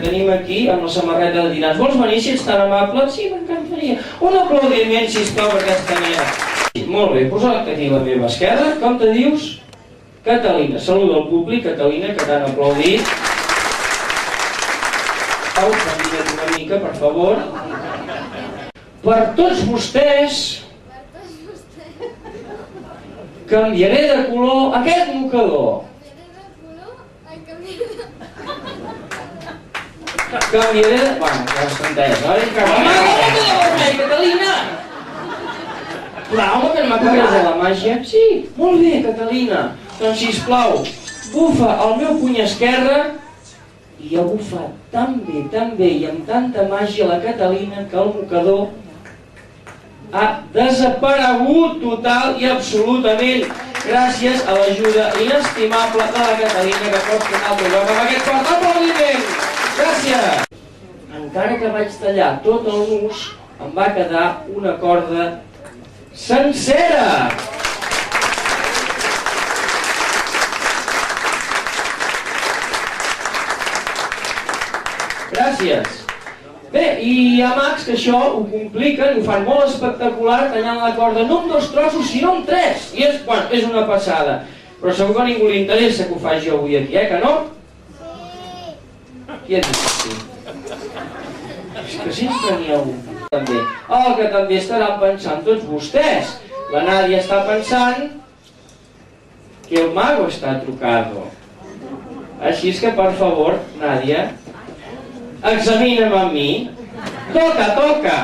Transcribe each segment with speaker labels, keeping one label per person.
Speaker 1: que tenim aquí amb la samarreta de dinars. Vols venir, si ets tan amable? Sí, m'encantaria. Un aplaudiment, sisplau, per aquesta nena. Molt bé, posa't aquí a la meva esquerra. Com te dius? Catalina. Saluda al públic, Catalina, que t'han aplaudit. Au, canvia't una mica, per favor. Per tots vostès canviaré de color aquest mocador. Canviaré de... Bueno, ja has entès, oi? Home, Catalina! Clar, home, que no m'acabes de la màgia. Sí, molt bé, Catalina. Doncs, sisplau, bufa el meu puny esquerre i ha bufat tan bé i amb tanta màgia la Catalina que el mocador ha desaparegut total i absolutament gràcies a l'ajuda inestimable de la Catalina, que pot fer un altre lloc amb aquest fort aplaudiment. Gràcies! Encara que vaig tallar tot el nus, em va quedar una corda sencera! Gràcies! Bé, i hi ha mags que això ho compliquen i ho fan molt espectacular tallant la corda no amb 2 trossos, sinó amb 3. I és una passada. Però segur que a ningú li interessa que ho faci avui aquí, que no? Qui ha dit que sí? És que sempre n'hi ha un. També. El que també estaran pensant tots vostès. La Nàdia està pensant que el mago està trucado. Així és que, per favor, Nàdia, examina'm a mi. Toca, toca.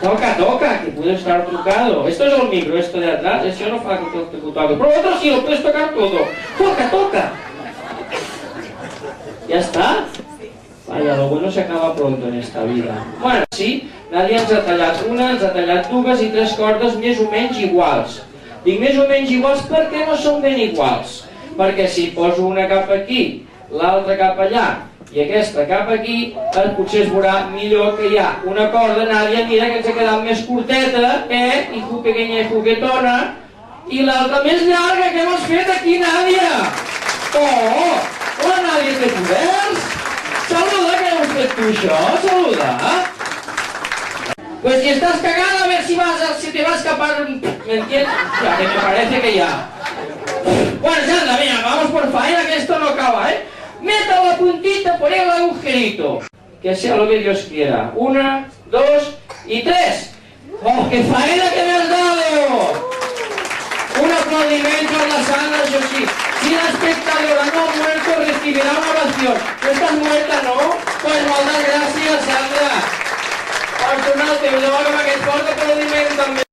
Speaker 1: Toca, toca, que puede estar trucado. Esto es el micro, esto de atrás. Eso no fa que te toque. Pero otro sí, lo puedes tocar todo. Toca, toca. ¿Ya está? Vaya, lo bueno se acaba pronto en esta vida. Bueno, sí, Nàdia ens ha tallat una, ens ha tallat 2 i 3 cordes més o menys iguals. Dic més o menys iguals perquè no són ben iguals. Perquè si poso una cap aquí, l'altra cap allà i aquesta cap aquí, potser es veurà millor que hi ha una corda, Nàdia, mira que ens ha quedat més curteta, i pequeña i juguetona, i l'altra més llarga. Què m'has fet aquí, Nàdia? Oh, la Nàdia té poders. Saluda, que heu fet tu això, saluda. Pues si estás cagada, a ver si te va a escapar, ¿me entiendes? Ya que me parece que ya. Bueno, ya anda, venga, vamos por faena, que esto no acaba, Meta la puntita por el agujerito. Que sea lo que Dios quiera. 1, 2 y 3. ¡Oh, qué faena que me has dado! Un aplaudimiento a la Sandra, yo sí. Si la espectadora no ha muerto, recibirá una oración. ¿No estás muerta, no? Pues moltes gràcies, Sandra. Per tornar al teu lloc amb aquest fort aplaudiment també.